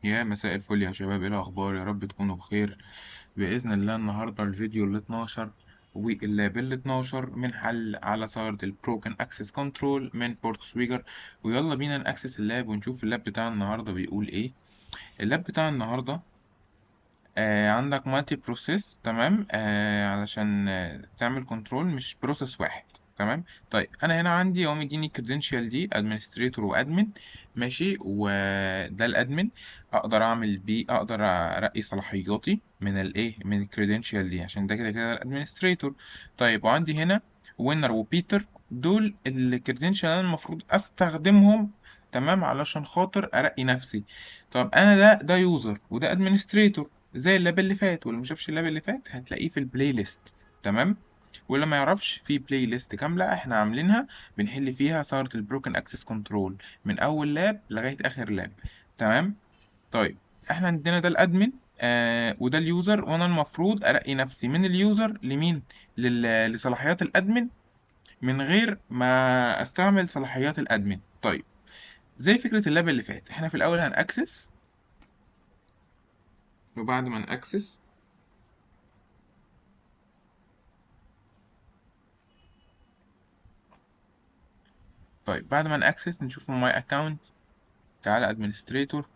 يا مساء الفل يا شباب، ايه الاخبار؟ يا رب تكونوا بخير. باذن الله النهارده الفيديو ال 12 واللاب ال 12 من حل على ثغرة البروكن اكسس كنترول من بورت سويجر. ويلا بينا ناكسس اللاب ونشوف اللاب بتاع النهارده بيقول ايه. اللاب بتاع النهارده عندك مالتي بروسيس، تمام، علشان تعمل كنترول مش بروسيس واحد. تمام. طيب انا هنا عندي هو مديني كريدنشال دي ادمنستريتور وادمن. ماشي، وده الادمن. اقدر اعمل بيه، اقدر ارقي صلاحياتي من الايه، من الكريدنشال دي، عشان ده كده كده الادمنستريتور. طيب وعندي هنا وينر وبيتر، دول الكريدنشال انا المفروض استخدمهم، تمام، علشان خاطر ارقي نفسي. طب انا ده يوزر وده ادمنستريتور زي اللاب اللي فات، واللي مشافش اللاب اللي فات هتلاقيه في البلاي ليست. تمام. واللي ما يعرفش، في بلاي ليست كاملة احنا عاملينها بنحل فيها ثغرة البروكن اكسس كنترول من اول لاب لغاية اخر لاب. تمام. طيب احنا عندنا ده الادمن وده اليوزر، وانا المفروض ارقي نفسي من اليوزر لمين؟ لصلاحيات الادمن، من غير ما استعمل صلاحيات الادمن. طيب زي فكرة اللاب اللي فات، احنا في الاول هنأكسس، وبعد ما نأكسس، طيب بعد ما نأكسس نشوف ماي اكونت. تعالى ادمنستريتور،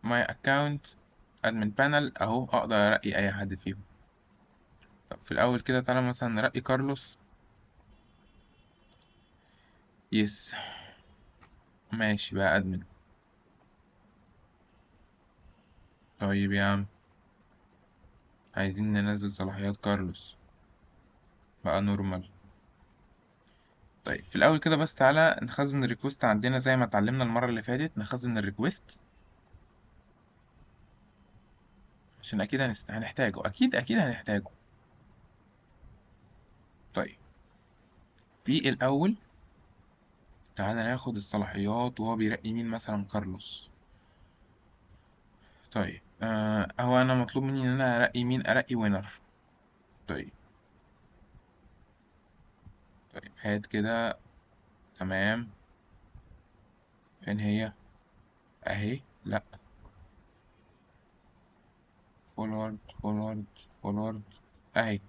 ماي اكونت، ادمن بانل اهو، اقدر ارقي اي حد فيهم. طب في الاول كده تعالى مثلا نرقي كارلوس. يس. ماشي بقى ادمن. طيب يا عم، عايزين ننزل صلاحيات كارلوس بقى نورمال. طيب في الاول كده بس تعالى نخزن الريكوست عندنا زي ما اتعلمنا المرة اللي فاتت، نخزن الريكوست عشان اكيد هنحتاجه، اكيد هنحتاجه. طيب في الاول تعالى ناخد الصلاحيات وهو بيرقي مين، مثلا كارلوس. طيب هو انا مطلوب مني ان انا ارقي مين؟ ارقي وينر. طيب. طيب هات كده. تمام. فين هي؟ اهي. لا. فورورد فورورد فورورد. اهي.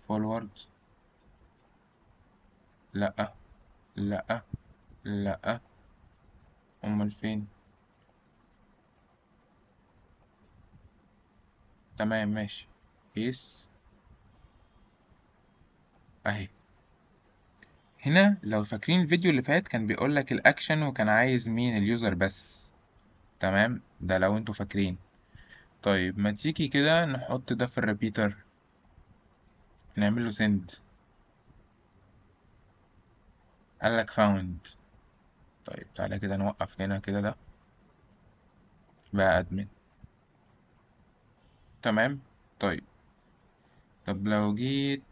فورورد. لا. لا. لا. امال فين؟ تمام ماشي. يس. اهي. هنا لو فاكرين الفيديو اللي فات كان بيقول لك الاكشن وكان عايز مين؟ اليوزر بس. تمام، ده لو انتوا فاكرين. طيب ما تيجي كده نحط ده في الريبيتر، نعمل له سند. قال لك فاوند. طيب تعالى كده نوقف هنا كده، ده بقى ادمن. تمام. طيب. طب لو جيت،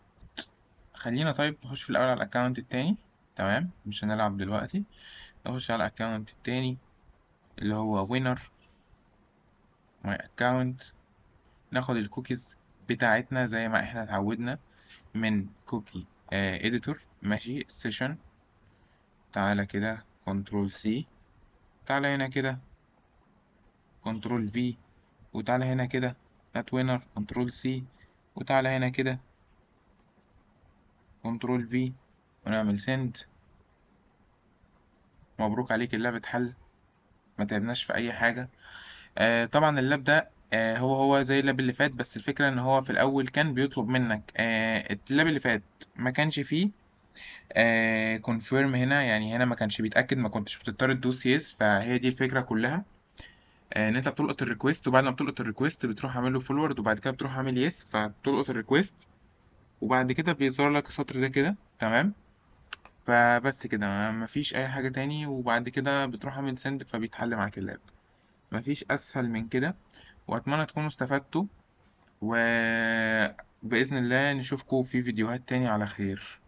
خلينا طيب نخش في الاول على الاكونت التاني. تمام، مش هنلعب دلوقتي. نخش على الاكونت التاني اللي هو winner my account. ناخد الكوكيز بتاعتنا زي ما احنا اتعودنا من كوكي editor. ماشي session. تعالى كده كنترول سي. تعالى هنا كده كنترول في. وتعالى هنا كده نات وينر كنترول سي. وتعالى هنا كده كنترول في، ونعمل سند. مبروك عليك، اللاب اتحل، ما تعبناش في اي حاجه. طبعا اللاب ده هو زي اللاب اللي فات، بس الفكره ان هو في الاول كان بيطلب منك اللاب اللي فات ما كانش فيه كونفيرم هنا، يعني هنا ما كانش بيتاكد، ما كنتش بتضطر تدوس يس. فهي دي الفكره كلها، ان انت بتلقط الريكوست، وبعد ما بتلقط الريكوست بتروح عامل له فورورد، وبعد كده بتروح عامل يس، فبتلقط الريكوست وبعد كده بيظهر لك السطر ده كده. تمام. فبس كده، مفيش اي حاجة تاني، وبعد كده بتروح عامل سند فبيتحل معاك اللاب. مفيش اسهل من كده. واتمنى تكونوا استفدتوا، وبإذن الله نشوفكم في فيديوهات تاني على خير.